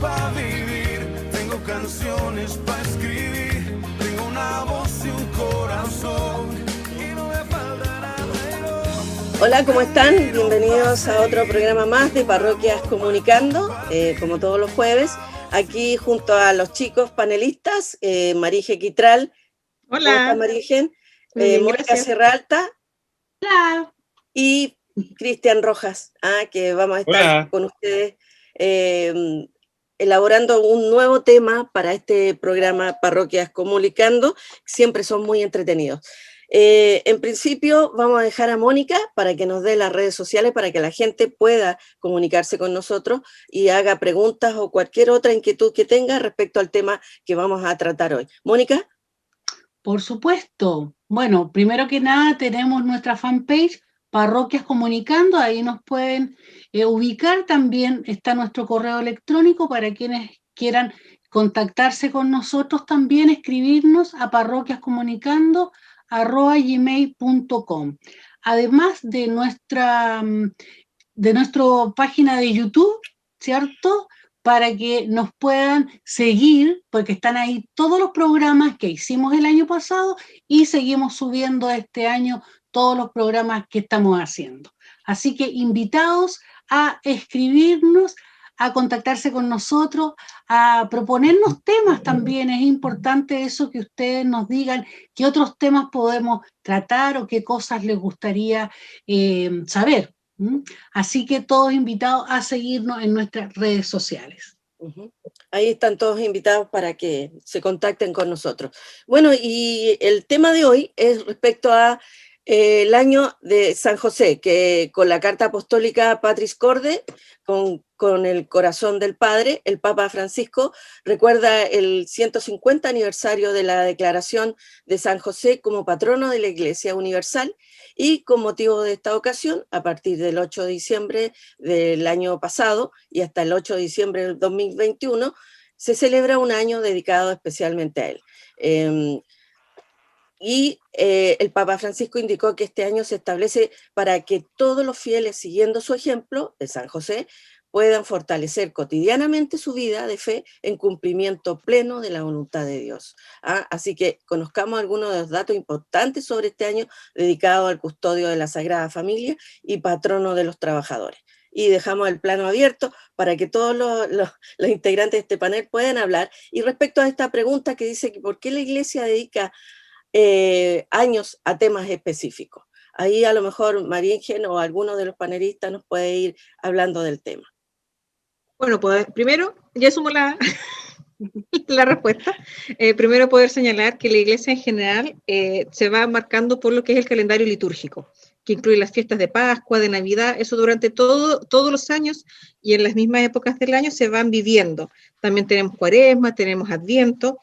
para vivir, tengo canciones para escribir, tengo una voz y un corazón y no me faltará nada. Hola, ¿cómo están? Bienvenidos a otro programa más de Parroquias Comunicando, como todos los jueves, aquí junto a los chicos panelistas, Marije Quitral. Hola. ¿Cómo estás, Marijen? Bien, Mónica gracias. Serralta. Hola. Y Cristian Rojas, que vamos a estar con ustedes elaborando un nuevo tema para este programa Parroquias Comunicando. Siempre son muy entretenidos. En principio vamos a dejar a Mónica para que nos dé las redes sociales para que la gente pueda comunicarse con nosotros y haga preguntas o cualquier otra inquietud que tenga respecto al tema que vamos a tratar hoy. Mónica. Por supuesto. Bueno, primero que nada tenemos nuestra fanpage Parroquias Comunicando, ahí nos pueden ubicar. También está nuestro correo electrónico para quienes quieran contactarse con nosotros, también escribirnos a parroquiascomunicando@gmail.com. Además de nuestra página de YouTube, ¿cierto?, para que nos puedan seguir, porque están ahí todos los programas que hicimos el año pasado y seguimos subiendo este año todos los programas que estamos haciendo. Así que invitados a escribirnos, a contactarse con nosotros, a proponernos temas también. Es importante eso, que ustedes nos digan qué otros temas podemos tratar o qué cosas les gustaría saber. Así que todos invitados a seguirnos en nuestras redes sociales. Ahí están todos invitados para que se contacten con nosotros. Bueno, y el tema de hoy es respecto a el año de San José, que con la carta apostólica Patris Corde, con el corazón del Padre, el Papa Francisco recuerda el 150 aniversario de la declaración de San José como patrono de la Iglesia Universal, y con motivo de esta ocasión, a partir del 8 de diciembre del año pasado y hasta el 8 de diciembre del 2021, se celebra un año dedicado especialmente a él. El Papa Francisco indicó que este año se establece para que todos los fieles, siguiendo su ejemplo de San José, puedan fortalecer cotidianamente su vida de fe en cumplimiento pleno de la voluntad de Dios. Así que conozcamos algunos de los datos importantes sobre este año dedicado al custodio de la Sagrada Familia y patrono de los trabajadores. Y dejamos el plano abierto para que todos los integrantes de este panel puedan hablar. Y respecto a esta pregunta que dice que ¿por qué la Iglesia dedica años a temas específicos? Ahí a lo mejor Mariingen o alguno de los panelistas nos puede ir hablando del tema. Bueno, pues primero, ya sumo la respuesta. Primero poder señalar que la Iglesia en general se va marcando por lo que es el calendario litúrgico, que incluye las fiestas de Pascua, de Navidad. Eso durante todos los años y en las mismas épocas del año se van viviendo. También tenemos Cuaresma, tenemos Adviento,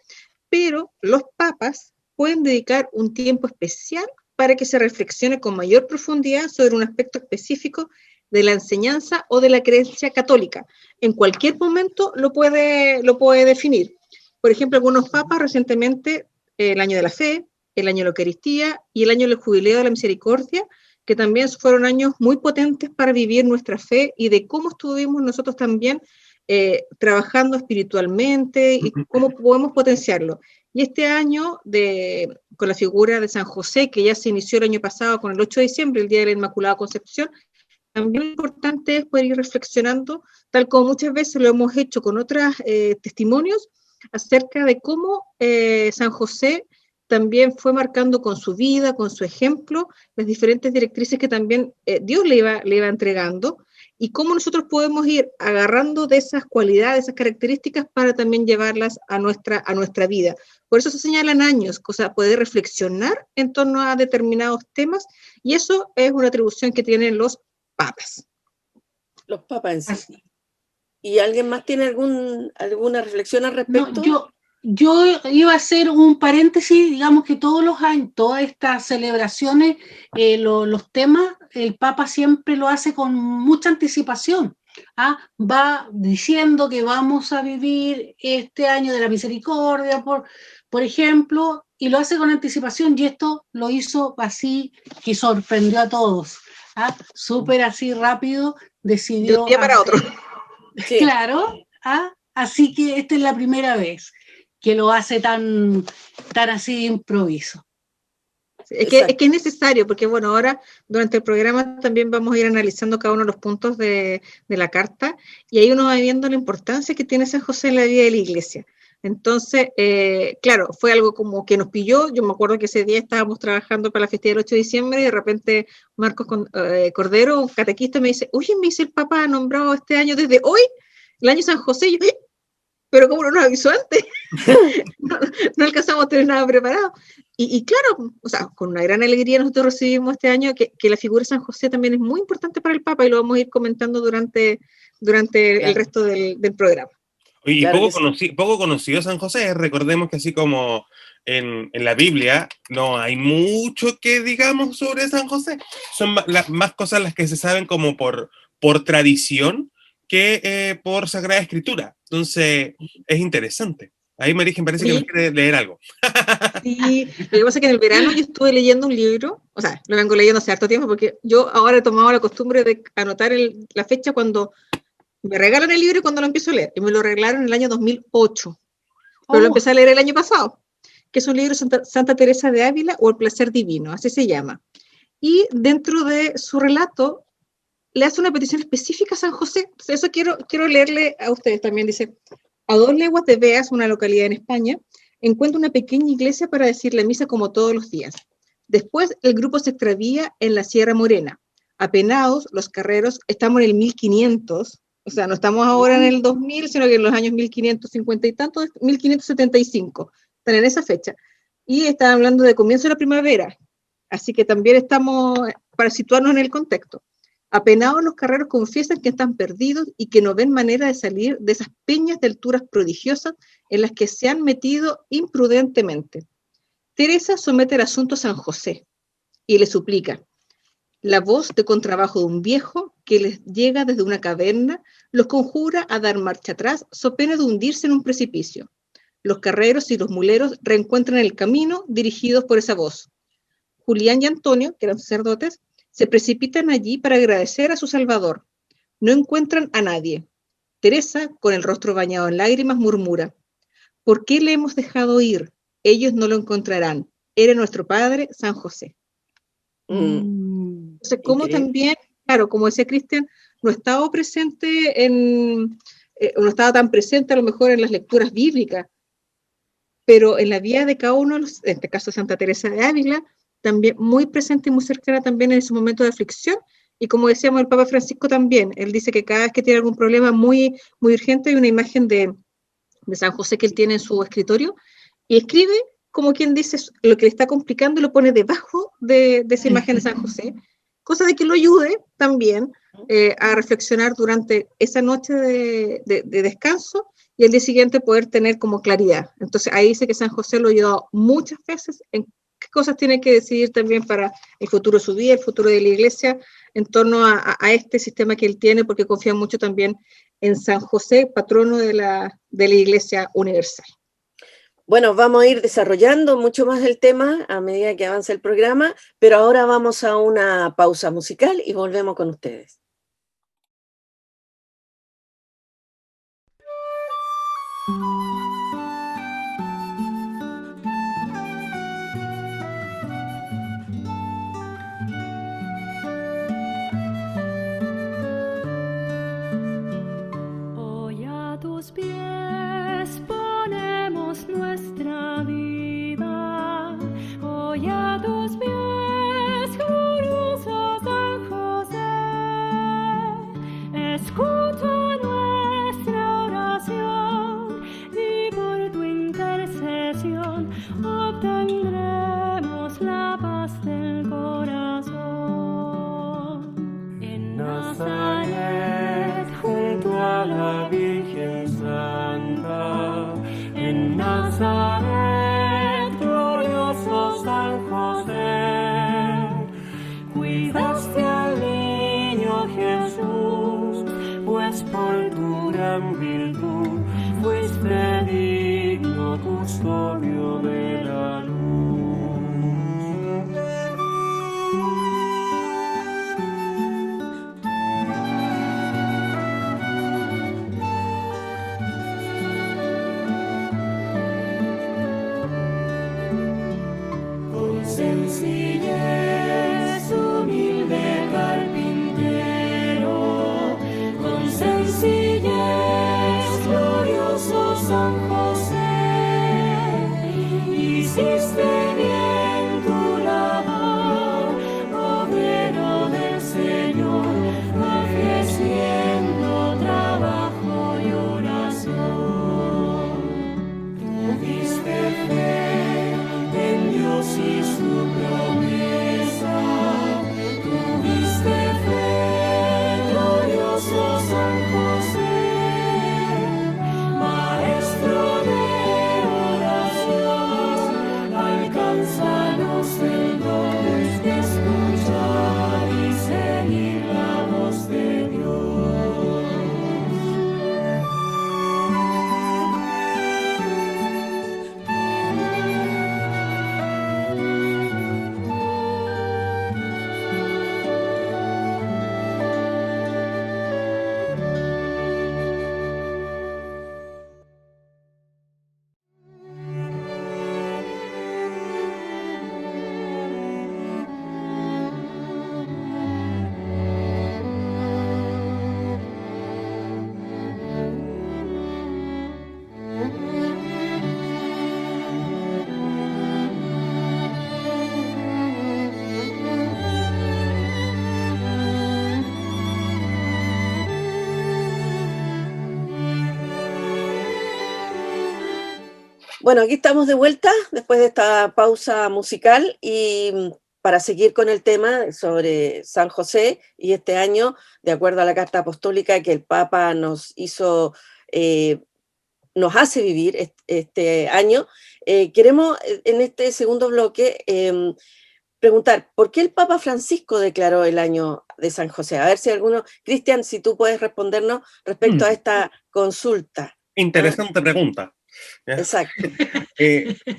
pero los papas pueden dedicar un tiempo especial para que se reflexione con mayor profundidad sobre un aspecto específico de la enseñanza o de la creencia católica. En cualquier momento lo puede definir. Por ejemplo, algunos papas recientemente, el año de la fe, el año de la Eucaristía y el año del Jubileo de la Misericordia, que también fueron años muy potentes para vivir nuestra fe y de cómo estuvimos nosotros también trabajando espiritualmente y cómo podemos potenciarlo. Y este año, con la figura de San José, que ya se inició el año pasado con el 8 de diciembre, el Día de la Inmaculada Concepción, también lo importante es poder ir reflexionando, tal como muchas veces lo hemos hecho con otros testimonios, acerca de cómo San José también fue marcando con su vida, con su ejemplo, las diferentes directrices que también Dios le iba entregando, y cómo nosotros podemos ir agarrando de esas cualidades, esas características, para también llevarlas a nuestra vida. Por eso se señalan años, poder reflexionar en torno a determinados temas, y eso es una atribución que tienen los papas. Los papas en sí. ¿Y alguien más tiene alguna reflexión al respecto? No, yo iba a hacer un paréntesis. Digamos que todos los años, todas estas celebraciones, los temas, el Papa siempre lo hace con mucha anticipación. Va diciendo que vamos a vivir este año de la misericordia, por ejemplo, y lo hace con anticipación, y esto lo hizo así, que sorprendió a todos. Súper así rápido decidió. De un día para otro. Sí. Claro, así que esta es la primera vez que lo hace tan así de improviso. Es que es necesario, porque bueno, ahora durante el programa también vamos a ir analizando cada uno de los puntos de la carta, y ahí uno va viendo la importancia que tiene San José en la vida de la iglesia. Entonces, claro, fue algo como que nos pilló. Yo me acuerdo que ese día estábamos trabajando para la festividad del 8 de diciembre y de repente Marcos Cordero, un catequista, me dice, oye, me dice el Papa ha nombrado este año desde hoy, el año San José, y yo, pero ¿cómo no nos avisó antes? no alcanzamos a tener nada preparado. Y claro, o sea, con una gran alegría nosotros recibimos este año que la figura de San José también es muy importante para el Papa, y lo vamos a ir comentando durante el resto del programa. Y Claro poco conocido San José. Recordemos que así como en la Biblia no hay mucho que digamos sobre San José. Son más cosas las que se saben como por tradición que por Sagrada Escritura. Entonces es interesante. Ahí Marigen parece que nos quiere leer algo. Sí, lo que pasa es que en el verano yo estuve leyendo un libro, o sea, lo vengo leyendo hace harto tiempo, porque yo ahora he tomado la costumbre de anotar la fecha cuando me regalan el libro y cuando lo empiezo a leer, y me lo regalaron en el año 2008, pero lo empecé a leer el año pasado, que es un libro de Santa Teresa de Ávila, o El placer divino, así se llama. Y dentro de su relato le hace una petición específica a San José. Eso quiero leerle a ustedes también. Dice: a 2 leguas de Beas, una localidad en España, encuentra una pequeña iglesia para decir la misa como todos los días. Después el grupo se extravía en la Sierra Morena. Apenados los carreros, estamos en el 1500, o sea, no estamos ahora en el 2000, sino que en los años 1550 y tanto, 1575, están en esa fecha. Y están hablando de comienzo de la primavera, así que también estamos, para situarnos en el contexto. Apenados los carreros confiesan que están perdidos y que no ven manera de salir de esas peñas de alturas prodigiosas en las que se han metido imprudentemente. Teresa somete el asunto a San José y le suplica. La voz de contrabajo de un viejo que les llega desde una caverna los conjura a dar marcha atrás, so pena de hundirse en un precipicio. Los carreros y los muleros reencuentran el camino dirigidos por esa voz. Julián y Antonio, que eran sacerdotes, se precipitan allí para agradecer a su Salvador. No encuentran a nadie. Teresa, con el rostro bañado en lágrimas, murmura: ¿por qué le hemos dejado ir? Ellos no lo encontrarán. Era nuestro padre, San José. Entonces, como también, claro, como decía Cristian, no estaba presente no estaba tan presente a lo mejor en las lecturas bíblicas, pero en la vida de cada uno, en este caso Santa Teresa de Ávila, también muy presente y muy cercana también en ese momento de aflicción. Y como decíamos, el Papa Francisco también, él dice que cada vez que tiene algún problema muy, muy urgente, hay una imagen de San José que él tiene en su escritorio, y escribe, como quien dice, lo que le está complicando, y lo pone debajo de esa imagen de San José, cosa de que lo ayude también a reflexionar durante esa noche de descanso, y el día siguiente poder tener como claridad. Entonces ahí dice que San José lo ha ayudado muchas veces en qué cosas tiene que decidir también para el futuro de su vida, el futuro de la iglesia, en torno a este sistema que él tiene, porque confía mucho también en San José, patrono de la Iglesia Universal. Bueno, vamos a ir desarrollando mucho más el tema a medida que avanza el programa, pero ahora vamos a una pausa musical y volvemos con ustedes. Hoy a tus pies ponemos nuestra vida. Hoy a tus pies, glorioso San José. Escucha nuestra oración y por tu intercesión obtendremos la paz del corazón. En Nazaret, junto a la Virgen Santa, en Nazaret, glorioso San José, cuidaste al niño Jesús, pues por tu gran virtud fuiste digno custodio de la luz. San José, hiciste bien tu labor, obrero del Señor, ofreciendo trabajo y oración. Tuviste fe en Dios y su promesa, tuviste fe, glorioso San José, maestro de oración, alcánzanos el don de escuchar y seguir la voz de Dios. Bueno, aquí estamos de vuelta después de esta pausa musical y para seguir con el tema sobre San José y este año, de acuerdo a la Carta Apostólica que el Papa nos hizo, nos hace vivir este año, queremos en este segundo bloque preguntar, ¿por qué el Papa Francisco declaró el año de San José? A ver si alguno, Cristian, si tú puedes respondernos respecto a esta consulta. Interesante pregunta. ¿Ya? Exacto.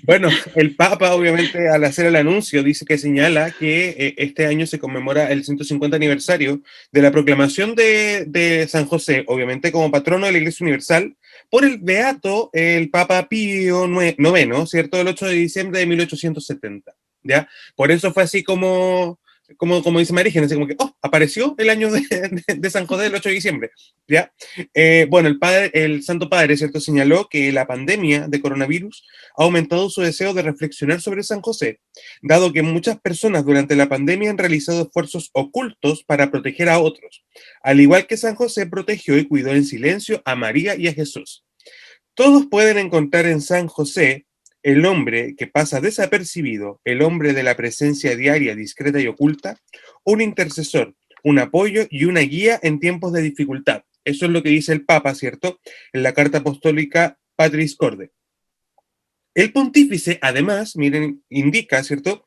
Bueno, el Papa obviamente al hacer el anuncio dice que señala que este año se conmemora el 150 aniversario de la proclamación de San José, obviamente como patrono de la Iglesia Universal, por el beato, el Papa Pío IX, ¿cierto? El 8 de diciembre de 1870, ¿ya? Por eso fue así como dice Marígenes, como que, apareció el año de San José el 8 de diciembre, ¿ya? Bueno, el Santo Padre, ¿cierto?, señaló que la pandemia de coronavirus ha aumentado su deseo de reflexionar sobre San José, dado que muchas personas durante la pandemia han realizado esfuerzos ocultos para proteger a otros, al igual que San José protegió y cuidó en silencio a María y a Jesús. Todos pueden encontrar en San José el hombre que pasa desapercibido, el hombre de la presencia diaria, discreta y oculta, un intercesor, un apoyo y una guía en tiempos de dificultad. Eso es lo que dice el Papa, ¿cierto?, en la Carta Apostólica Patris Corde. El pontífice, además, miren, indica, ¿cierto?,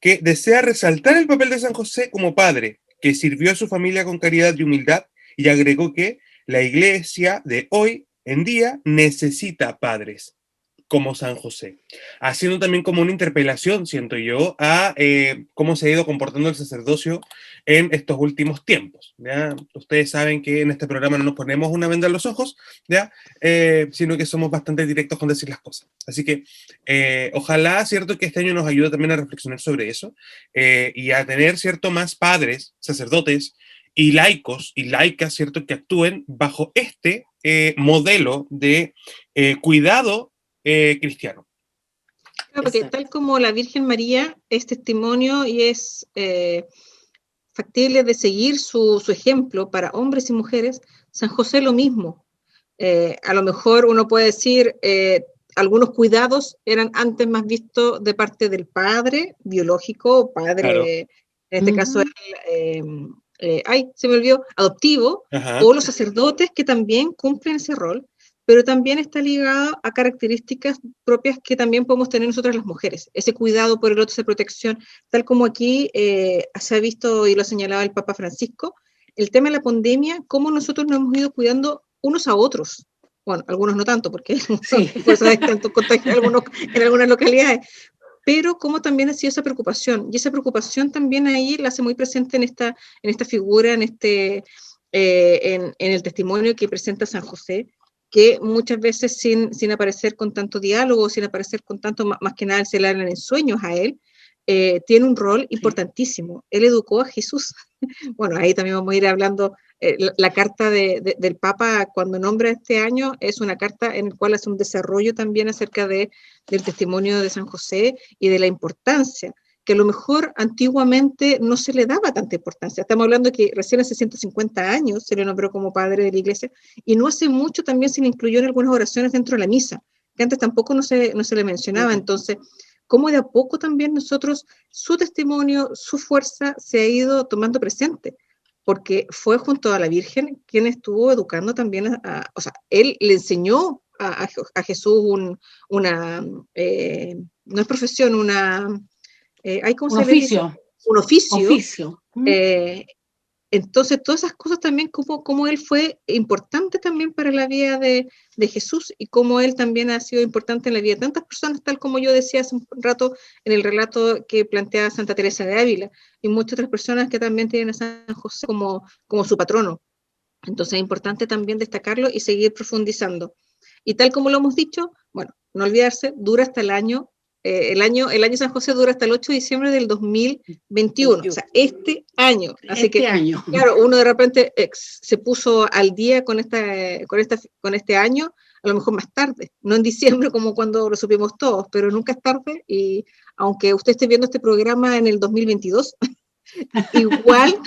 que desea resaltar el papel de San José como padre, que sirvió a su familia con caridad y humildad, y agregó que la Iglesia de hoy en día necesita padres como San José, haciendo también como una interpelación, siento yo, a cómo se ha ido comportando el sacerdocio en estos últimos tiempos, ¿ya? Ustedes saben que en este programa no nos ponemos una venda en los ojos, ¿ya? Sino que somos bastante directos con decir las cosas. Así que ojalá, ¿cierto?, que este año nos ayude también a reflexionar sobre eso y a tener, ¿cierto?, más padres, sacerdotes y laicos y laicas, ¿cierto?, que actúen bajo este modelo de cuidado cristiano. Claro, porque Exacto. tal como la Virgen María es testimonio y es factible de seguir su ejemplo para hombres y mujeres, San José lo mismo. A lo mejor uno puede decir, algunos cuidados eran antes más vistos de parte del padre biológico, padre, Claro. en este caso, se me olvidó, adoptivo, Ajá. o los sacerdotes que también cumplen ese rol, pero también está ligado a características propias que también podemos tener nosotras las mujeres, ese cuidado por el otro, esa protección, tal como aquí se ha visto y lo ha señalado el Papa Francisco, el tema de la pandemia, cómo nosotros nos hemos ido cuidando unos a otros. Bueno, algunos no tanto, porque Sí. pues, hay tanto contagio en algunas localidades, pero cómo también ha sido esa preocupación, y esa preocupación también ahí la hace muy presente en esta figura, en el testimonio que presenta San José, que muchas veces sin aparecer con tanto diálogo, sin aparecer con tanto, más que nada se le hablan en sueños a él, tiene un rol importantísimo. Él educó a Jesús. Bueno, ahí también vamos a ir hablando. La carta del Papa, cuando nombra este año, es una carta en la cual hace un desarrollo también acerca del testimonio de San José y de la importancia, que a lo mejor antiguamente no se le daba tanta importancia. Estamos hablando que recién hace 150 años se le nombró como padre de la iglesia, y no hace mucho también se le incluyó en algunas oraciones dentro de la misa, que antes tampoco no se le mencionaba. Entonces, cómo de a poco también nosotros, su testimonio, su fuerza se ha ido tomando presente, porque fue junto a la Virgen quien estuvo educando también, o sea, él le enseñó a Jesús no es profesión, ¿cómo Un se le dice? oficio. Un oficio. Oficio. Entonces, todas esas cosas también, como él fue importante también para la vida de Jesús, y como él también ha sido importante en la vida de tantas personas, tal como yo decía hace un rato en el relato que plantea Santa Teresa de Ávila, y muchas otras personas que también tienen a San José como su patrono. Entonces es importante también destacarlo y seguir profundizando. Y tal como lo hemos dicho, bueno, no olvidarse, dura hasta el año San José dura hasta el 8 de diciembre del 2021, o sea, este año. Así Este que, año. claro, uno de repente se puso al día con este año, a lo mejor más tarde, no en diciembre como cuando lo supimos todos, pero nunca es tarde, y aunque usted esté viendo este programa en el 2022, igual,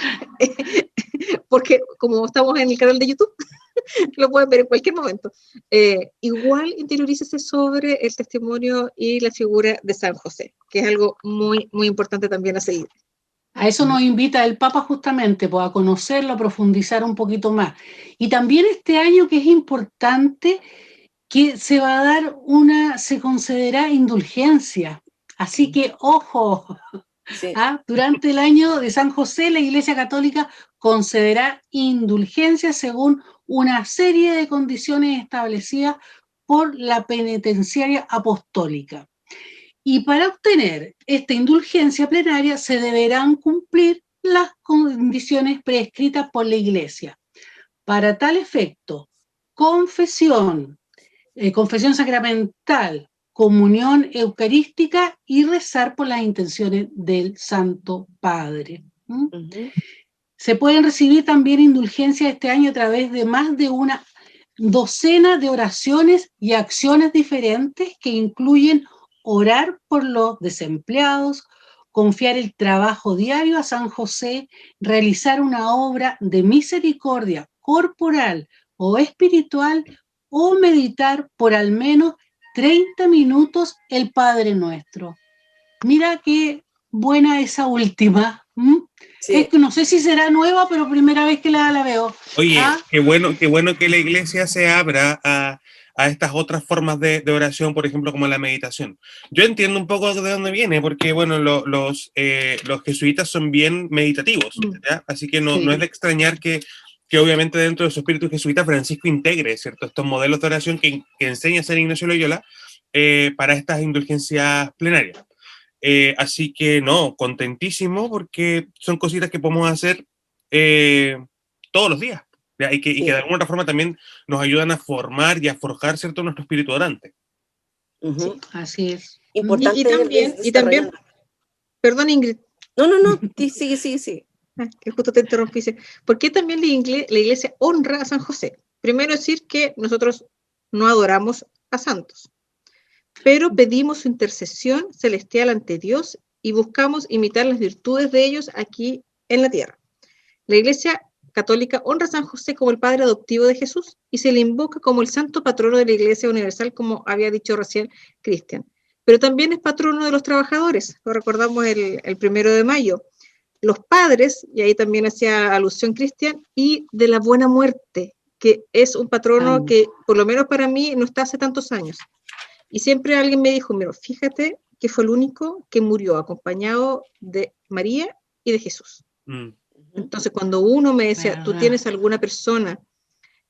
porque como estamos en el canal de YouTube, lo pueden ver en cualquier momento. Igual interiorícese sobre el testimonio y la figura de San José, que es algo muy, muy importante también a seguir. A eso nos invita el Papa justamente, pues, a conocerlo, a profundizar un poquito más. Y también este año, que es importante, que se va a dar se concederá indulgencia. Así que, ojo, Sí. durante el año de San José, la Iglesia Católica concederá indulgencia según una serie de condiciones establecidas por la penitenciaria apostólica. Y para obtener esta indulgencia plenaria se deberán cumplir las condiciones prescritas por la Iglesia. Para tal efecto, confesión sacramental, comunión eucarística y rezar por las intenciones del Santo Padre. Uh-huh. Se pueden recibir también indulgencias este año a través de más de una docena de oraciones y acciones diferentes que incluyen orar por los desempleados, confiar el trabajo diario a San José, realizar una obra de misericordia corporal o espiritual, o meditar por al menos 30 minutos el Padre Nuestro. Mira qué buena esa última. Sí. Es que no sé si será nueva, pero primera vez que la veo. Oye, qué bueno que la iglesia se abra a estas otras formas de oración, por ejemplo, como la meditación. Yo entiendo un poco de dónde viene, porque, bueno, los jesuitas son bien meditativos, ¿ya? Así que no es de extrañar que obviamente dentro de su espíritu jesuita Francisco integre, ¿cierto?, estos modelos de oración que enseña San Ignacio Loyola para estas indulgencias plenarias. Así que no, contentísimo, porque son cositas que podemos hacer todos los días, ¿ya? Y que de alguna otra forma también nos ayudan a formar y a forjar, ¿cierto?, nuestro espíritu orante. Uh-huh. Sí, así es. Importante. Y también, perdón, Ingrid. No, sigue. Que justo te interrumpí. ¿Por qué también la iglesia honra a San José? Primero decir que nosotros no adoramos a santos, pero pedimos su intercesión celestial ante Dios y buscamos imitar las virtudes de ellos aquí en la tierra. La Iglesia Católica honra a San José como el padre adoptivo de Jesús y se le invoca como el santo patrono de la Iglesia Universal, como había dicho recién Cristian. Pero también es patrono de los trabajadores, lo recordamos el 1 de mayo. Los padres, y ahí también hacía alusión Cristian, y de la buena muerte, que es un patrono que, por lo menos para mí, no está hace tantos años. Y siempre alguien me dijo, mira, fíjate que fue el único que murió acompañado de María y de Jesús. Entonces, cuando uno me decía, tú tienes alguna persona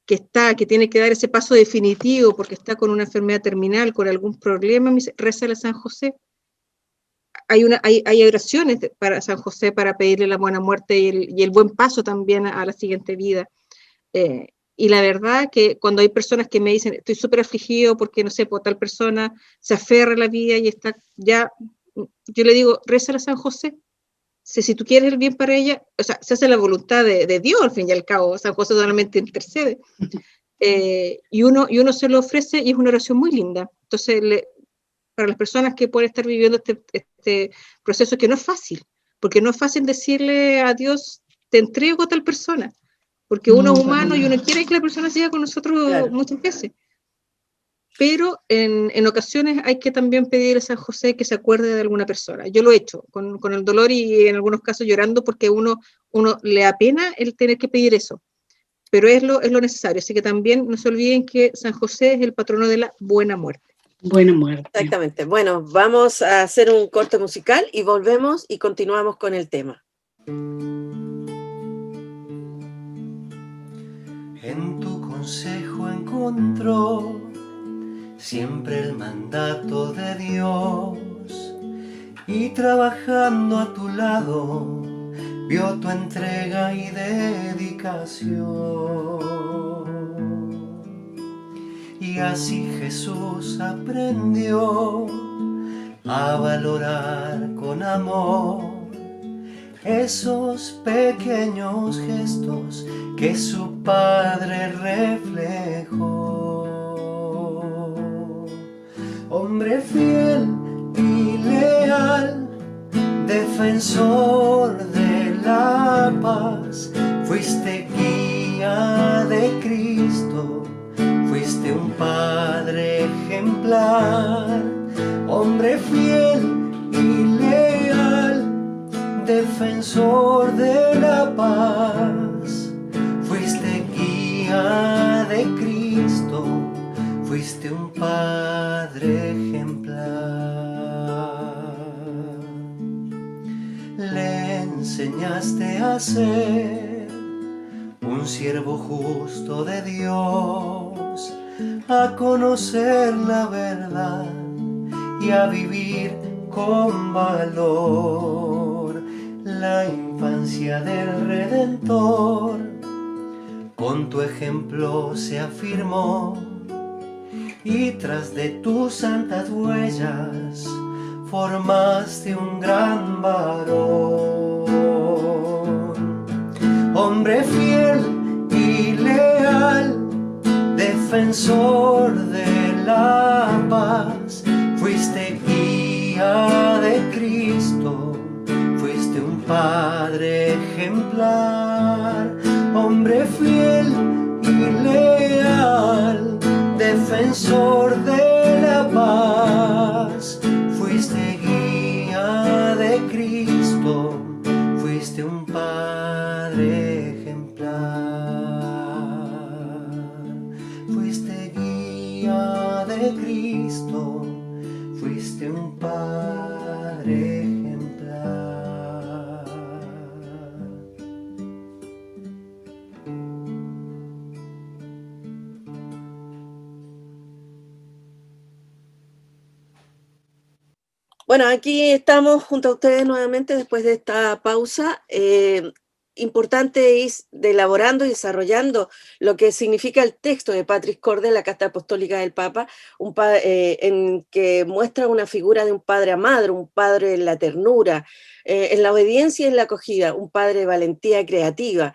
que tiene que dar ese paso definitivo porque está con una enfermedad terminal, con algún problema, me dice, rézale a San José. Hay oraciones para San José para pedirle la buena muerte y el buen paso también a la siguiente vida. Y la verdad que cuando hay personas que me dicen, estoy súper afligido porque, no sé, por tal persona se aferra a la vida y está ya yo le digo, rézala a San José. Si tú quieres el bien para ella, o sea, se hace la voluntad de Dios, al fin y al cabo, San José solamente intercede. Y uno se lo ofrece y es una oración muy linda. Entonces, para las personas que pueden estar viviendo este proceso, que no es fácil, porque no es fácil decirle a Dios, te entrego a tal persona, porque uno es humano y uno quiere que la persona siga con nosotros muchas veces. Pero en ocasiones hay que también pedirle a San José que se acuerde de alguna persona. Yo lo he hecho, con el dolor y en algunos casos llorando, porque uno le apena el tener que pedir eso. Pero es lo necesario. Así que también no se olviden que San José es el patrono de la buena muerte. Buena muerte. Exactamente. Bueno, vamos a hacer un corte musical y volvemos y continuamos con el tema. En tu consejo encontró siempre el mandato de Dios, y trabajando a tu lado vio tu entrega y dedicación. Y así Jesús aprendió a valorar con amor esos pequeños gestos que su Padre reflejó. Hombre fiel y leal, defensor de la paz, fuiste guía de Cristo, fuiste un padre ejemplar. Hombre fiel y leal, defensor de la paz, fuiste guía de Cristo, fuiste un padre ejemplar. Le enseñaste a ser un siervo justo de Dios, a conocer la verdad y a vivir con valor la infancia del Redentor. Con tu ejemplo se afirmó, y tras de tus santas huellas formaste un gran varón. Hombre fiel y leal, defensor de la paz, fuiste guía de Cristo, fuiste un padre ejemplar. Hombre fiel y leal, defensor de la paz, fuiste guía de Cristo, fuiste un padre ejemplar. Fuiste guía de Cristo, fuiste un padre ejemplar. Bueno, aquí estamos junto a ustedes nuevamente después de esta pausa. Importante ir elaborando y desarrollando lo que significa el texto de Patris Corde, la Carta Apostólica del Papa, en que muestra una figura de un padre amado, un padre en la ternura, en la obediencia y en la acogida, un padre de valentía creativa,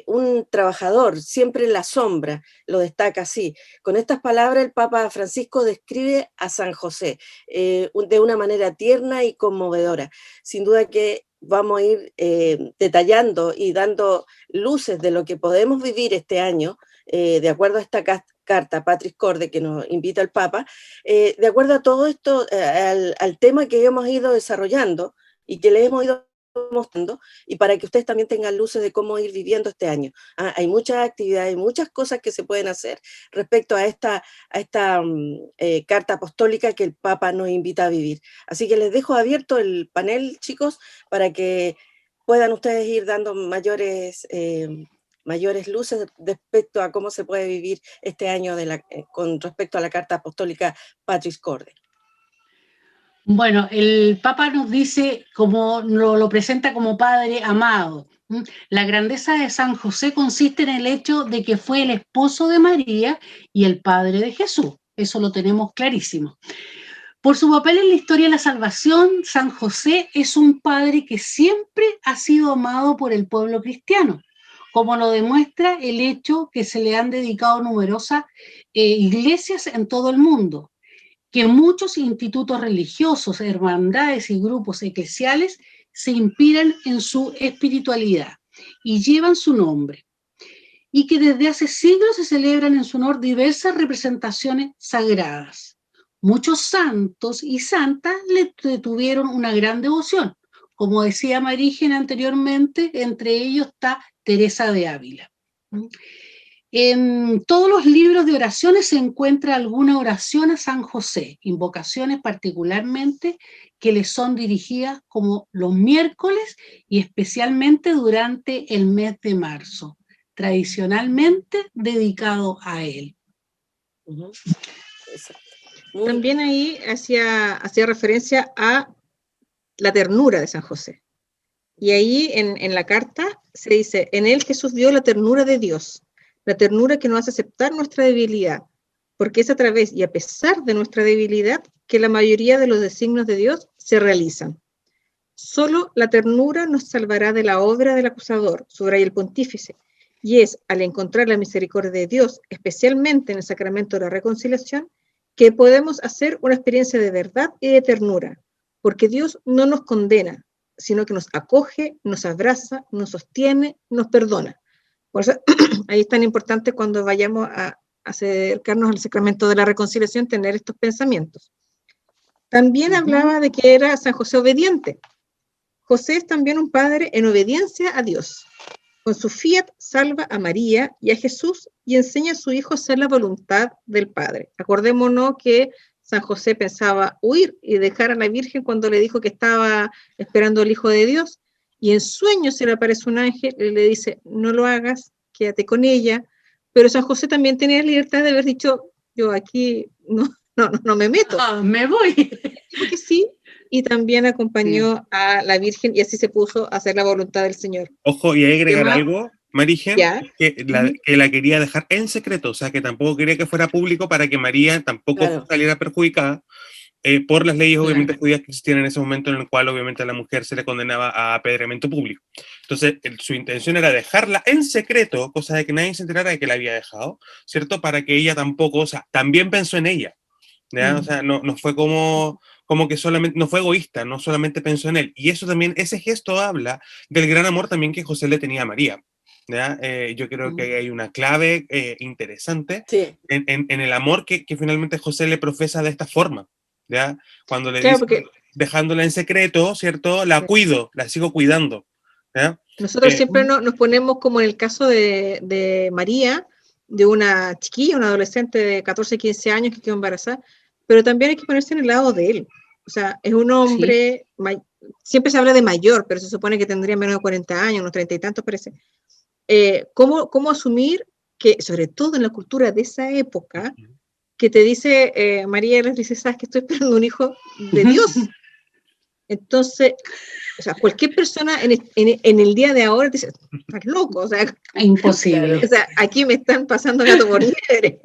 un trabajador, siempre en la sombra, lo destaca así. Con estas palabras el Papa Francisco describe a San José de una manera tierna y conmovedora. Sin duda que vamos a ir detallando y dando luces de lo que podemos vivir este año, de acuerdo a esta carta Patris Corde que nos invita el Papa, de acuerdo a todo esto, al tema que hemos ido desarrollando y que les hemos ido mostrando, y para que ustedes también tengan luces de cómo ir viviendo este año. Hay muchas actividades, muchas cosas que se pueden hacer respecto a esta carta apostólica que el Papa nos invita a vivir. Así que les dejo abierto el panel, chicos, para que puedan ustedes ir dando mayores luces respecto a cómo se puede vivir este año con respecto a la carta apostólica Patris Corde. Bueno, el Papa nos dice, como lo presenta como padre amado. La grandeza de San José consiste en el hecho de que fue el esposo de María y el padre de Jesús. Eso lo tenemos clarísimo. Por su papel en la historia de la salvación, San José es un padre que siempre ha sido amado por el pueblo cristiano, como lo demuestra el hecho que se le han dedicado numerosas iglesias en todo el mundo, que muchos institutos religiosos, hermandades y grupos eclesiales se inspiran en su espiritualidad y llevan su nombre, y que desde hace siglos se celebran en su honor diversas representaciones sagradas. Muchos santos y santas le tuvieron una gran devoción. Como decía Marígen anteriormente, entre ellos está Teresa de Ávila. En todos los libros de oraciones se encuentra alguna oración a San José, invocaciones particularmente que le son dirigidas como los miércoles y especialmente durante el mes de marzo, tradicionalmente dedicado a él. Ujú. Exacto. Muy- También ahí hacía referencia a la ternura de San José. Y ahí en la carta se dice, en él Jesús vio la ternura de Dios, la ternura que nos hace aceptar nuestra debilidad, porque es a través y a pesar de nuestra debilidad que la mayoría de los designios de Dios se realizan. Solo la ternura nos salvará de la obra del acusador, subraya el pontífice, y es al encontrar la misericordia de Dios, especialmente en el sacramento de la reconciliación, que podemos hacer una experiencia de verdad y de ternura, porque Dios no nos condena, sino que nos acoge, nos abraza, nos sostiene, nos perdona. Por eso, ahí es tan importante cuando vayamos a acercarnos al sacramento de la reconciliación, tener estos pensamientos. También hablaba de que era San José obediente. José es también un padre en obediencia a Dios. Con su fiat salva a María y a Jesús y enseña a su hijo a hacer la voluntad del Padre. Acordémonos que San José pensaba huir y dejar a la Virgen cuando le dijo que estaba esperando al Hijo de Dios, y en sueños se le aparece un ángel y le dice, no lo hagas, quédate con ella. Pero San José también tenía la libertad de haber dicho, yo aquí no me meto. Me voy. Dijo que sí, y también acompañó a la Virgen y así se puso a hacer la voluntad del Señor. Ojo, y hay que agregar Además, algo, Marigen, ya. que la quería dejar en secreto, o sea, que tampoco quería que fuera público para que María tampoco Claro. saliera perjudicada por las leyes, Claro. obviamente, judías que existían en ese momento, en el cual, obviamente, a la mujer se le condenaba a apedreamiento público. Entonces, su intención era dejarla en secreto, cosa de que nadie se enterara de que la había dejado, ¿cierto? Para que ella tampoco, o sea, también pensó en ella, ¿ya? O sea, no fue como que solamente, no fue egoísta, no solamente pensó en él. Y eso también, ese gesto habla del gran amor también que José le tenía a María, ¿ya? Yo creo que hay una clave interesante Sí, en el amor que finalmente José le profesa de esta forma, ¿ya? Cuando le Claro, dice, porque dejándola en secreto, ¿cierto? La cuido, la sigo cuidando, ¿ya? nosotros siempre nos ponemos como en el caso de María, de una chiquilla, una adolescente de 14, 15 años que quedó embarazada, pero también hay que ponerse en el lado de él. O sea, es un hombre, siempre se habla de mayor, pero se supone que tendría menos de 40 años, unos 30 y tantos parece. ¿Cómo asumir que, sobre todo en la cultura de esa época, que te dice, María les dice, sabes que estoy esperando un hijo de Dios? Entonces, o sea, cualquier persona en el día de ahora te dice, estás loco, o sea, Imposible. o sea, aquí me están pasando gato por liebre.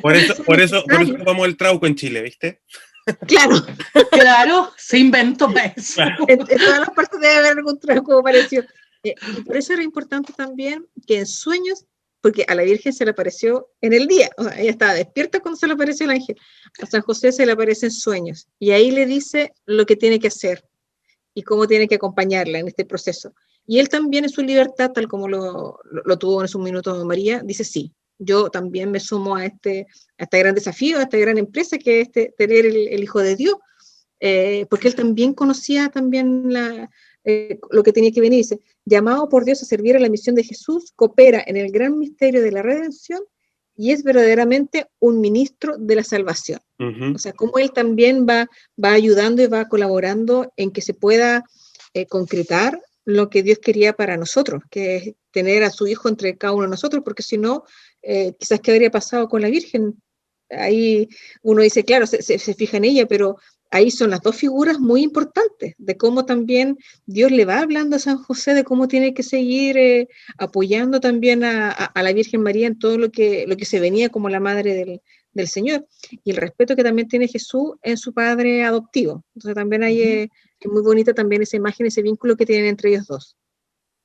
Por eso vamos el trauco en Chile, ¿viste? Claro, Claro, se inventó eso. en todas las partes debe haber algún trauco parecido. Y por eso era importante también que en sueños, porque a la Virgen se le apareció en el día, o sea, ella estaba despierta cuando se le apareció el ángel, a San José se le aparece en sueños, y ahí le dice lo que tiene que hacer y cómo tiene que acompañarla en este proceso. Y él también en su libertad, tal como lo tuvo en sus minutos María, dice sí, yo también me sumo a este gran desafío, a esta gran empresa que es tener el Hijo de Dios, porque él también conocía también lo que tenía que venir. Dice, llamado por Dios a servir a la misión de Jesús, coopera en el gran misterio de la redención y es verdaderamente un ministro de la salvación. O sea, como él también va ayudando y va colaborando en que se pueda concretar lo que Dios quería para nosotros, que es tener a su Hijo entre cada uno de nosotros, porque si no, quizás qué habría pasado con la Virgen. Ahí uno dice, claro, se fija en ella, pero ahí son las dos figuras muy importantes, de cómo también Dios le va hablando a San José, de cómo tiene que seguir apoyando también a la Virgen María en todo lo que se venía como la madre del Señor, y el respeto que también tiene Jesús en su padre adoptivo. Entonces también hay, es muy bonita también esa imagen, ese vínculo que tienen entre ellos dos.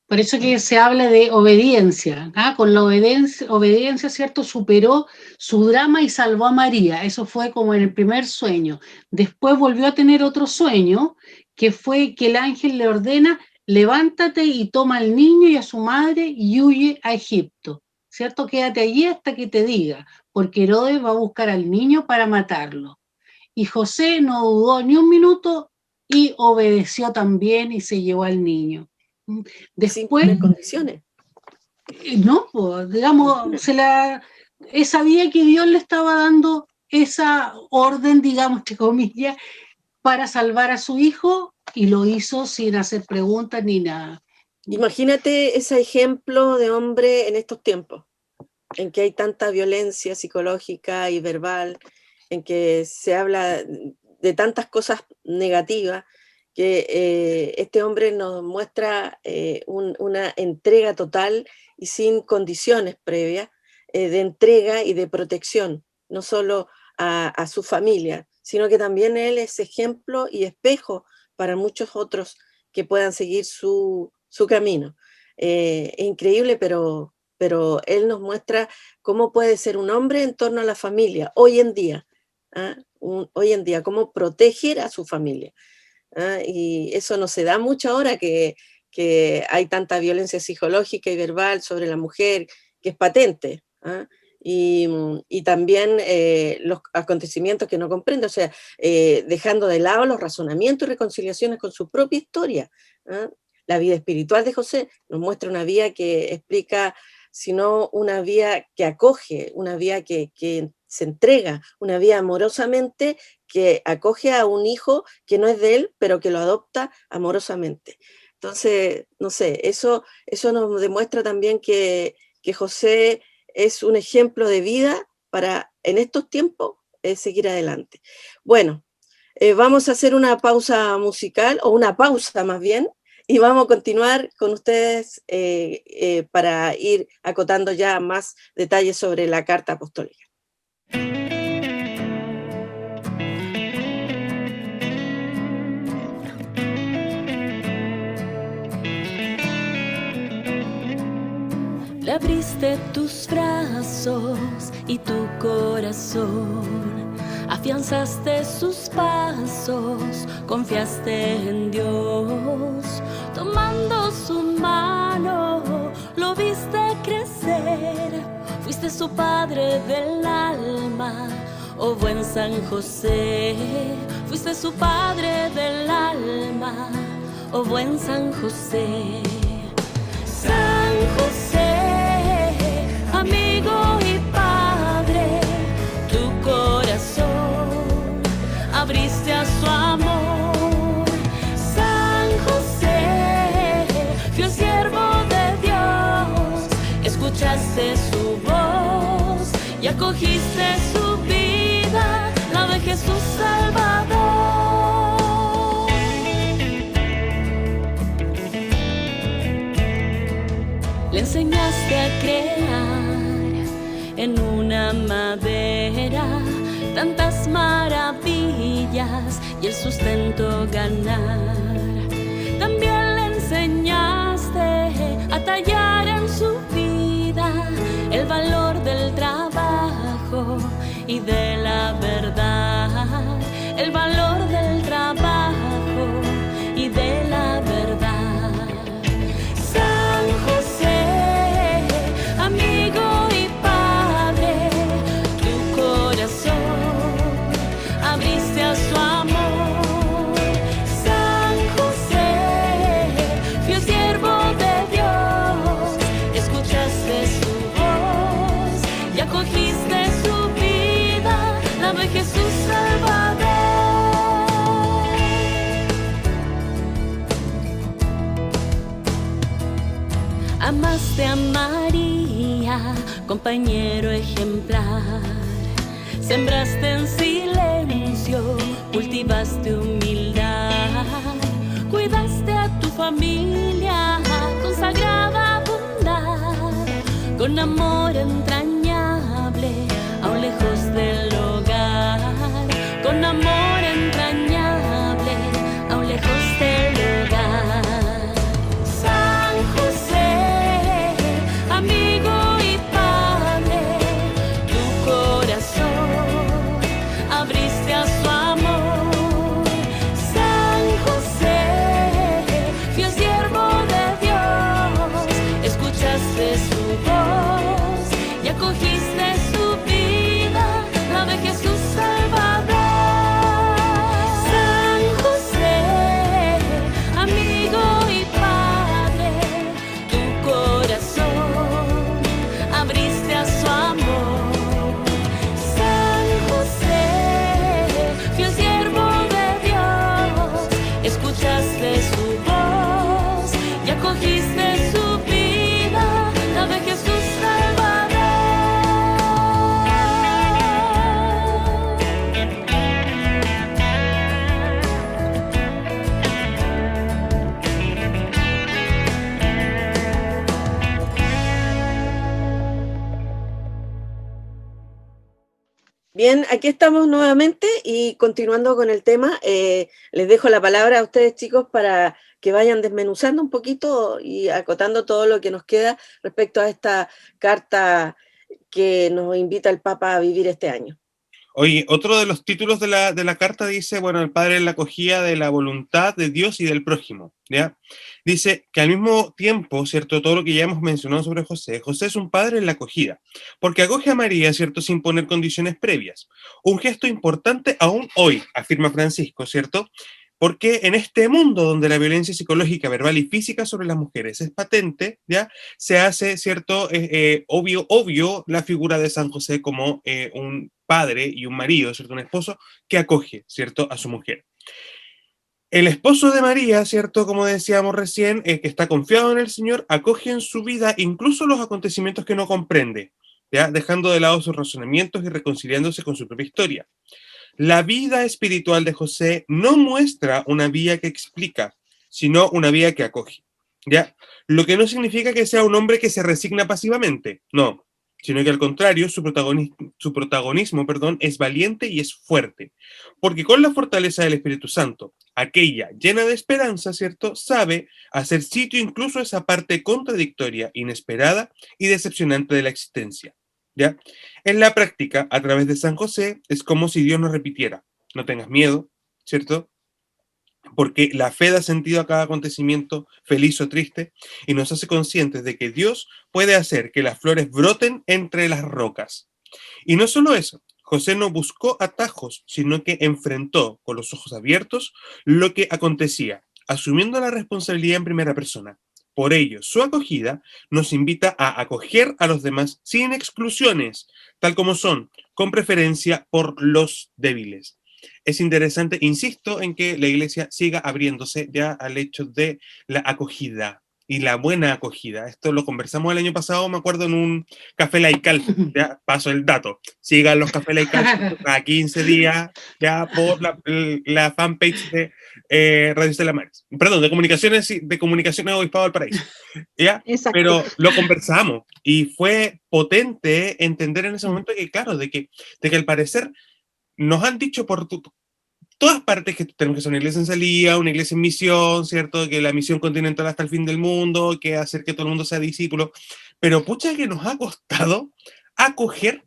Por eso que se habla de obediencia, ¿ah? Con la obediencia, ¿cierto? Superó su drama y salvó a María. Eso fue como en el primer sueño. Después volvió a tener otro sueño, que fue que el ángel le ordena, levántate y toma al niño y a su madre y huye a Egipto, ¿cierto? Quédate allí hasta que te diga, porque Herodes va a buscar al niño para matarlo. Y José no dudó ni un minuto y obedeció también y se llevó al niño. Después, sin condiciones. no, pues, digamos, él sabía que Dios le estaba dando esa orden, digamos, entre comillas, para salvar a su hijo, y lo hizo sin hacer preguntas ni nada. Imagínate ese ejemplo de hombre en estos tiempos, en que hay tanta violencia psicológica y verbal, en que se habla de tantas cosas negativas, que este hombre nos muestra una entrega total y sin condiciones previas, de entrega y de protección, no solo a su familia, sino que también él es ejemplo y espejo para muchos otros que puedan seguir su camino. Es increíble, pero él nos muestra cómo puede ser un hombre en torno a la familia, hoy en día, hoy en día, cómo proteger a su familia. Y eso no se da mucho ahora que hay tanta violencia psicológica y verbal sobre la mujer, que es patente, y también los acontecimientos que no comprende, o sea, dejando de lado los razonamientos y reconciliaciones con su propia historia. La vida espiritual de José nos muestra una vía que explica, sino una vía que acoge, una vía que se entrega, una vía amorosamente que acoge a un hijo que no es de él, pero que lo adopta amorosamente. Entonces, no sé, eso nos demuestra también que José es un ejemplo de vida para, en estos tiempos, seguir adelante. Bueno, vamos a hacer una pausa musical, o una pausa más bien, y vamos a continuar con ustedes para ir acotando ya más detalles sobre la carta apostólica. Le abriste tus brazos y tu corazón, afianzaste sus pasos, confiaste en Dios, tomando su mano, lo viste crecer, fuiste su padre del alma, oh buen San José, fuiste su padre del alma, oh buen San José. San José, amigo y padre, tu corazón abriste a su amor. San José, fiel siervo de Dios, escuchaste su voz y acogiste su vida, la de Jesús Salvador. Le enseñaste a crear en una madera tantas maravillas y el sustento ganar. También le enseñaste a tallar en su vida el valor del trabajo y de la verdad, el valor del trabajo y de la verdad. San José, amigo y padre, tu corazón abriste a su amor. San José, fiel siervo de Dios, escuchaste su voz y acogiste su vida, la de Jesús Salvador. Amaste a María, compañero ejemplar. Sembraste en silencio, cultivaste humildad. Cuidaste a tu familia con sagrada bondad. Con amor entrañable aún lejos del hogar, con amor entrañable, aún lejos del hogar. San José, amigo y padre, tu corazón abriste a su amor. San José, fiel siervo de Dios, escuchaste su voz y acogiste su vida, la de Jesús Salvador. San José, amigo y padre, tu corazón abriste a su amor. San José, fiel siervo de Dios, escuchaste su voz y acogiste su vida, la de Jesús Salvador. Bien, aquí estamos nuevamente y continuando con el tema, les dejo la palabra a ustedes, chicos, para que vayan desmenuzando un poquito y acotando todo lo que nos queda respecto a esta carta que nos invita el Papa a vivir este año. Oye, otro de los títulos de la carta dice, bueno, el Padre en la acogida de la voluntad de Dios y del prójimo, ¿ya? Dice que al mismo tiempo, ¿cierto? Todo lo que ya hemos mencionado sobre José, José es un padre en la acogida, porque acoge a María, ¿cierto? Sin poner condiciones previas. Un gesto importante aún hoy, afirma Francisco, ¿cierto? Porque en este mundo donde la violencia psicológica, verbal y física sobre las mujeres es patente, ¿ya? Se hace, ¿cierto? Obvio la figura de San José como un padre y un marido, ¿cierto? Un esposo que acoge, ¿cierto? A su mujer. El esposo de María, ¿cierto? Como decíamos recién, que está confiado en el Señor, acoge en su vida incluso los acontecimientos que no comprende, ¿ya? Dejando de lado sus razonamientos y reconciliándose con su propia historia. La vida espiritual de José no muestra una vía que explica, sino una vía que acoge, ¿ya? Lo que no significa que sea un hombre que se resigna pasivamente, no, sino que al contrario, su protagonismo, es valiente y es fuerte, porque con la fortaleza del Espíritu Santo, aquella llena de esperanza, ¿cierto?, sabe hacer sitio incluso a esa parte contradictoria, inesperada y decepcionante de la existencia, ¿ya? En la práctica, a través de San José, es como si Dios nos repitiera, no tengas miedo, ¿cierto? Porque la fe da sentido a cada acontecimiento, feliz o triste, y nos hace conscientes de que Dios puede hacer que las flores broten entre las rocas. Y no solo eso, José no buscó atajos, sino que enfrentó con los ojos abiertos lo que acontecía, asumiendo la responsabilidad en primera persona. Por ello, su acogida nos invita a acoger a los demás sin exclusiones, tal como son, con preferencia por los débiles. Es interesante, insisto, en que la Iglesia siga abriéndose ya al hecho de la acogida y la buena acogida. Esto lo conversamos el año pasado, me acuerdo, en un café laical. Ya paso el dato. Sigan los cafés laical cada 15 días ya por la fanpage de Radio Estela Maris. Perdón, de Comunicaciones Obispado del Paraíso. ¿Ya? Exacto. Pero lo conversamos y fue potente entender en ese momento que, claro, de que al parecer nos han dicho por todas partes que tenemos que ser una iglesia en salida, una iglesia en misión, ¿cierto? Que la misión continental hasta el fin del mundo, que hacer que todo el mundo sea discípulo. Pero pucha que nos ha costado acoger,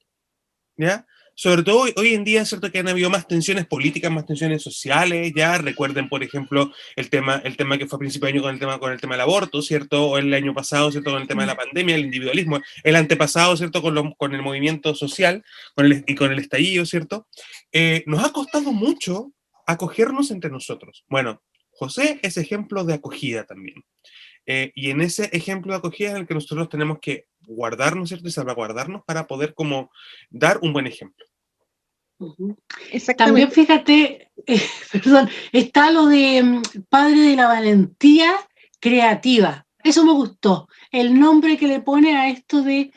¿ya? Sobre todo hoy en día, ¿cierto? Que han habido más tensiones políticas, más tensiones sociales, ya. Recuerden, por ejemplo, el tema que fue a principio de año con el tema del aborto, ¿cierto? O el año pasado, ¿cierto? Con el tema de la pandemia, el individualismo. El antepasado, ¿cierto? Con el movimiento social y con el estallido, ¿cierto? Nos ha costado mucho acogernos entre nosotros. Bueno, José es ejemplo de acogida también. Y en ese ejemplo de acogida es el que nosotros tenemos que guardarnos, ¿cierto? Y salvaguardarnos para poder como dar un buen ejemplo. También fíjate, perdón, está lo de padre de la valentía creativa. Eso me gustó. El nombre que le pone a esto de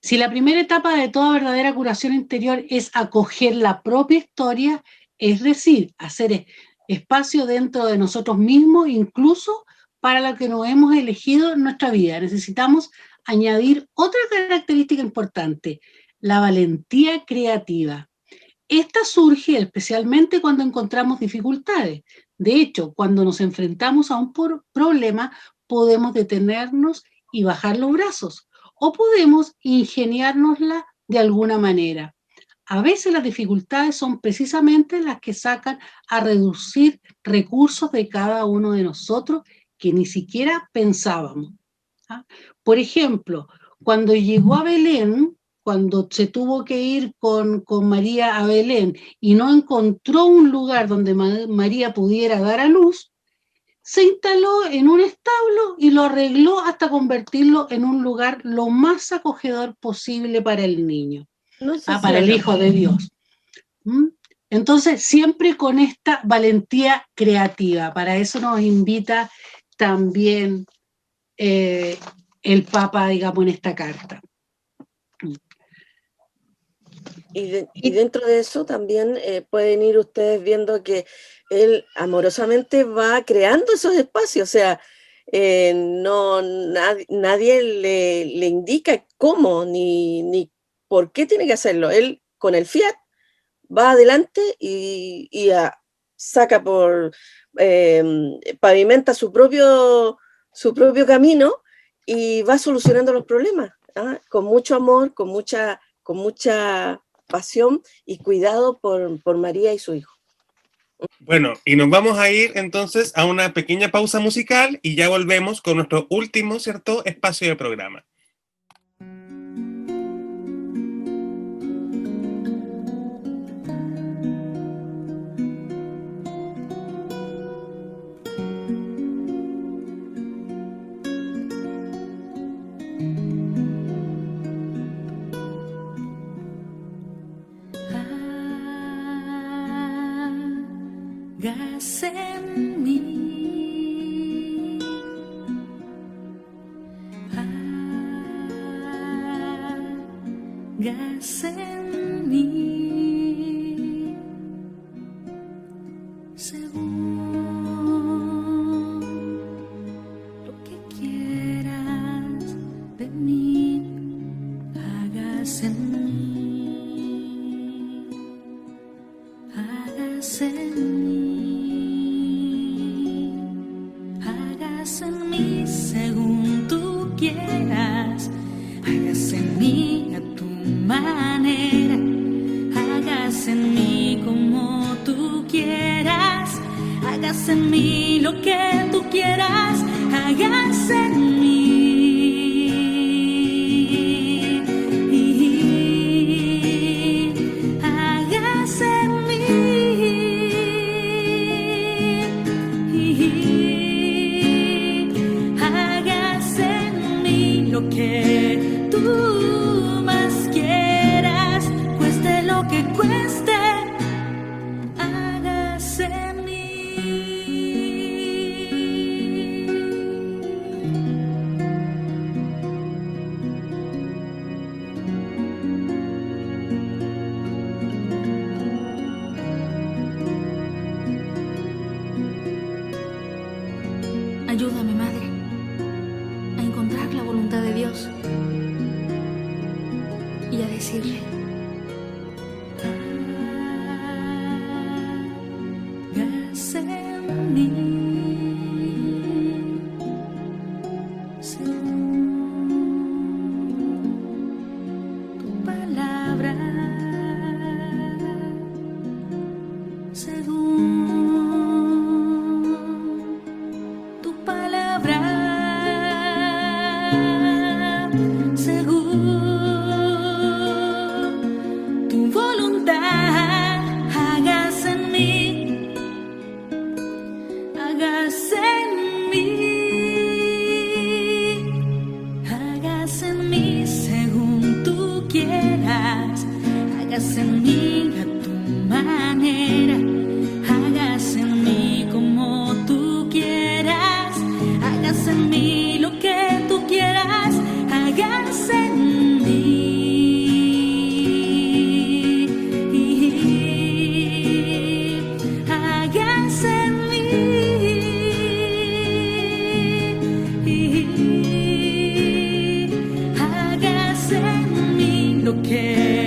si la primera etapa de toda verdadera curación interior es acoger la propia historia, es decir, hacer espacio dentro de nosotros mismos, incluso para lo que nos hemos elegido en nuestra vida. Necesitamos añadir otra característica importante, la valentía creativa. Esta surge especialmente cuando encontramos dificultades. De hecho, cuando nos enfrentamos a un problema, podemos detenernos y bajar los brazos, o podemos ingeniárnosla de alguna manera. A veces las dificultades son precisamente las que sacan a reducir recursos de cada uno de nosotros que ni siquiera pensábamos. ¿Ah? Por ejemplo, cuando llegó a Belén, cuando se tuvo que ir con María a Belén y no encontró un lugar donde María pudiera dar a luz, se instaló en un establo y lo arregló hasta convertirlo en un lugar lo más acogedor posible para el niño, No sé si para el Hijo de Dios. Entonces, siempre con esta valentía creativa. Para eso nos invita también el Papa, digamos, en esta carta. Y dentro de eso también pueden ir ustedes viendo que él amorosamente va creando esos espacios, o sea, nadie le indica cómo ni por qué tiene que hacerlo. Él con el Fiat va adelante y saca pavimenta su propio camino y va solucionando los problemas, ¿ah? Con mucho amor, con mucha pasión y cuidado por María y su hijo. Bueno, y nos vamos a ir entonces a una pequeña pausa musical y ya volvemos con nuestro último, ¿cierto?, espacio de programa. Hágase en mí, hágase en mí, según lo que quieras de mí, hágase en mí, hágase en mí. En mí según tú quieras, hágase en mí a tu manera, hágase en mí como tú quieras, hágase en mí lo que tú quieras, hágase en mí, hágase en mí. Lo que tú más quieras, cueste lo que cueste, hágase en mí. Ayúdame, Madre, a encontrar la voluntad de Dios y a decirle: hágase en mí según tu palabra, según tu palabra. Según tu voluntad, hágase en mí, hágase en mí, hágase en mí según tú quieras, hágase en mí a tu manera, hágase en mí como tú quieras, hágase en mí lo que tú quieras, hágase en mí, hágase en mí, hágase en mí lo que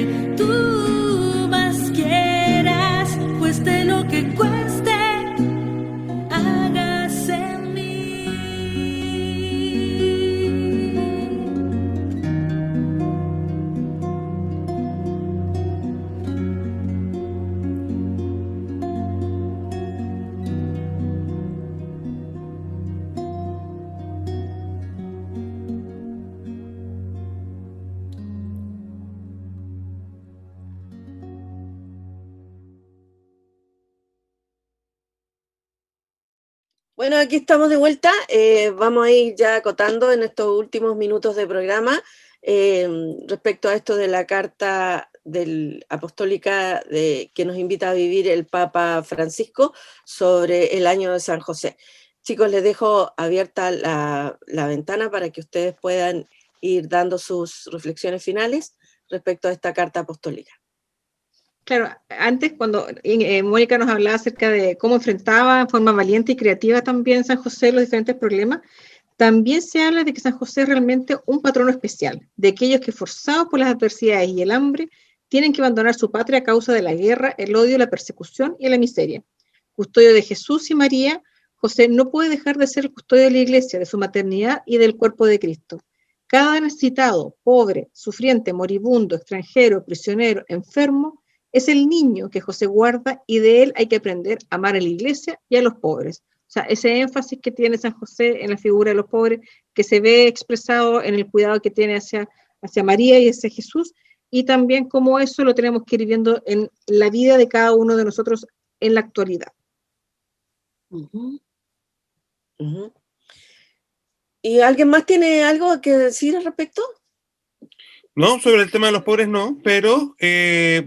Bueno, aquí estamos de vuelta. Vamos a ir ya acotando en estos últimos minutos de programa respecto a esto de la carta apostólica que nos invita a vivir el Papa Francisco sobre el año de San José. Chicos, les dejo abierta la ventana para que ustedes puedan ir dando sus reflexiones finales respecto a esta carta apostólica. Claro, antes cuando Mónica nos hablaba acerca de cómo enfrentaba en forma valiente y creativa también San José los diferentes problemas, también se habla de que San José es realmente un patrono especial, de aquellos que forzados por las adversidades y el hambre, tienen que abandonar su patria a causa de la guerra, el odio, la persecución y la miseria. Custodio de Jesús y María, José no puede dejar de ser el custodio de la Iglesia, de su maternidad y del cuerpo de Cristo. Cada necesitado, pobre, sufriente, moribundo, extranjero, prisionero, enfermo, es el niño que José guarda y de él hay que aprender a amar a la Iglesia y a los pobres. O sea, ese énfasis que tiene San José en la figura de los pobres, que se ve expresado en el cuidado que tiene hacia María y hacia Jesús, y también cómo eso lo tenemos que ir viendo en la vida de cada uno de nosotros en la actualidad. Uh-huh. Uh-huh. ¿Y alguien más tiene algo que decir al respecto? No, sobre el tema de los pobres no, pero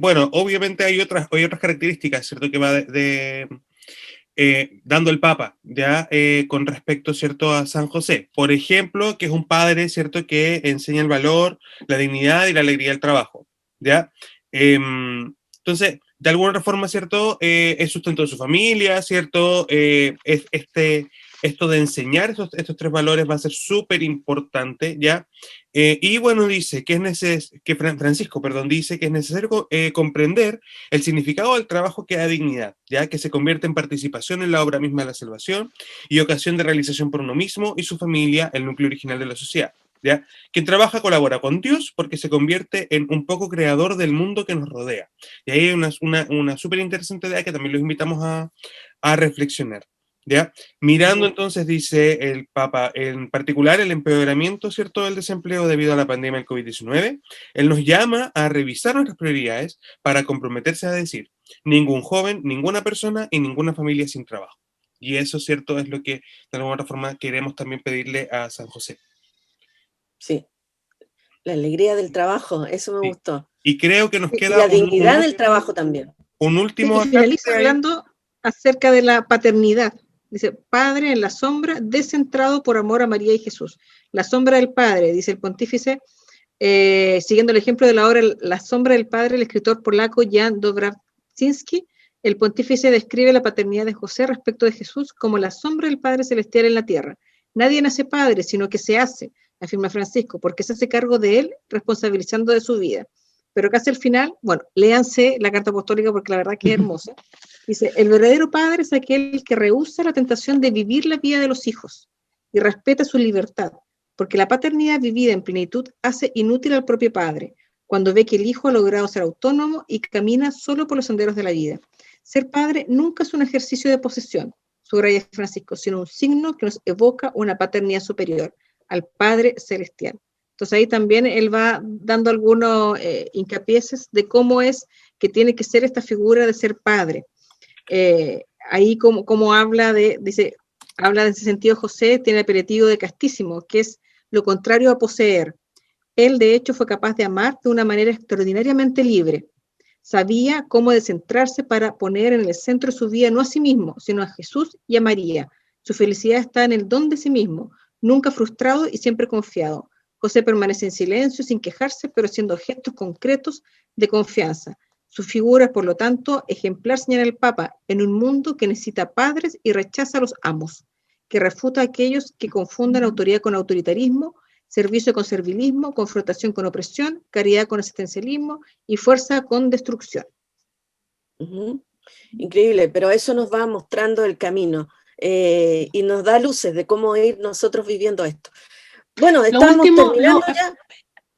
bueno, obviamente hay otras características, ¿cierto? Que va dando el Papa, ¿ya? Con respecto, ¿cierto? A San José. Por ejemplo, que es un padre, ¿cierto? Que enseña el valor, la dignidad y la alegría del trabajo, ¿ya? Entonces, de alguna otra forma, ¿cierto? Es sustento de su familia, ¿cierto? Esto de enseñar estos tres valores va a ser súper importante, ¿ya? Y bueno, dice que Francisco, dice que es necesario comprender el significado del trabajo que da dignidad, ¿ya? Que se convierte en participación en la obra misma de la salvación y ocasión de realización por uno mismo y su familia, el núcleo original de la sociedad, ¿ya? Quien trabaja colabora con Dios porque se convierte en un poco creador del mundo que nos rodea. Y ahí hay una súper interesante idea que también los invitamos a reflexionar, ¿ya? Mirando entonces, dice el Papa, en particular el empeoramiento, ¿cierto?, del desempleo debido a la pandemia del COVID-19, él nos llama a revisar nuestras prioridades para comprometerse a decir, ningún joven, ninguna persona y ninguna familia sin trabajo. Y eso, ¿cierto?, es lo que de alguna otra forma queremos también pedirle a San José. Sí, la alegría del trabajo, eso me gustó. Y creo que nos queda... Y la dignidad del trabajo también. Un último... Sí, y finaliza hablando acerca de la paternidad. Dice, Padre en la sombra, descentrado por amor a María y Jesús. La sombra del Padre, dice el pontífice, siguiendo el ejemplo de la obra La sombra del Padre, el escritor polaco Jan Dobrowczyński, el pontífice describe la paternidad de José respecto de Jesús como la sombra del Padre celestial en la tierra. Nadie nace padre, sino que se hace, afirma Francisco, porque se hace cargo de él, responsabilizando de su vida. Pero casi al final, bueno, léanse la carta apostólica porque la verdad que es hermosa. Dice, el verdadero padre es aquel que rehúsa la tentación de vivir la vida de los hijos y respeta su libertad, porque la paternidad vivida en plenitud hace inútil al propio padre, cuando ve que el hijo ha logrado ser autónomo y camina solo por los senderos de la vida. Ser padre nunca es un ejercicio de posesión, subraya Francisco, sino un signo que nos evoca una paternidad superior al Padre Celestial. Entonces ahí también él va dando algunos hincapiés de cómo es que tiene que ser esta figura de ser padre. Ahí como habla de ese sentido José, tiene el apelativo de castísimo, que es lo contrario a poseer. Él de hecho fue capaz de amar de una manera extraordinariamente libre. Sabía cómo descentrarse para poner en el centro de su vida no a sí mismo, sino a Jesús y a María. Su felicidad está en el don de sí mismo, nunca frustrado y siempre confiado. José permanece en silencio, sin quejarse, pero haciendo gestos concretos de confianza. Su figura es, por lo tanto, ejemplar, señala el Papa, en un mundo que necesita padres y rechaza a los amos, que refuta a aquellos que confundan autoridad con autoritarismo, servicio con servilismo, confrontación con opresión, caridad con asistencialismo y fuerza con destrucción. Increíble, pero eso nos va mostrando el camino y nos da luces de cómo ir nosotros viviendo esto. Bueno, estamos terminando ya.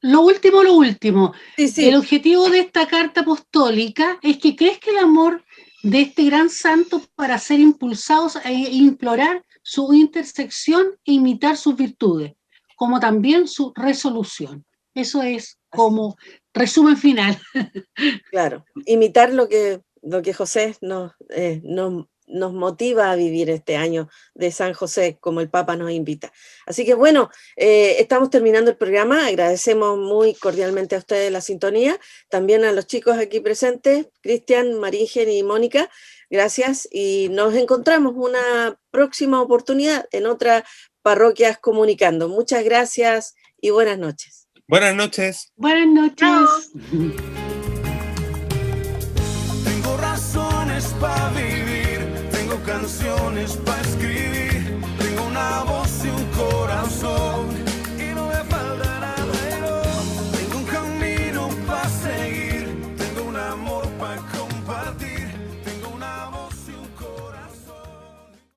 Lo último. Sí. El objetivo de esta carta apostólica es que crezca el amor de este gran santo para ser impulsados e implorar su intersección e imitar sus virtudes, como también su resolución. Eso es como resumen final. Claro, imitar lo que José nos nos motiva a vivir este año de San José, como el Papa nos invita. Así que bueno, estamos terminando el programa. Agradecemos muy cordialmente a ustedes la sintonía, también a los chicos aquí presentes, Cristian, Maringen y Mónica. Gracias, y nos encontramos una próxima oportunidad en otras parroquias comunicando. Muchas gracias y buenas noches. Buenas noches. Buenas noches. Tengo razones para vivir, tengo canciones para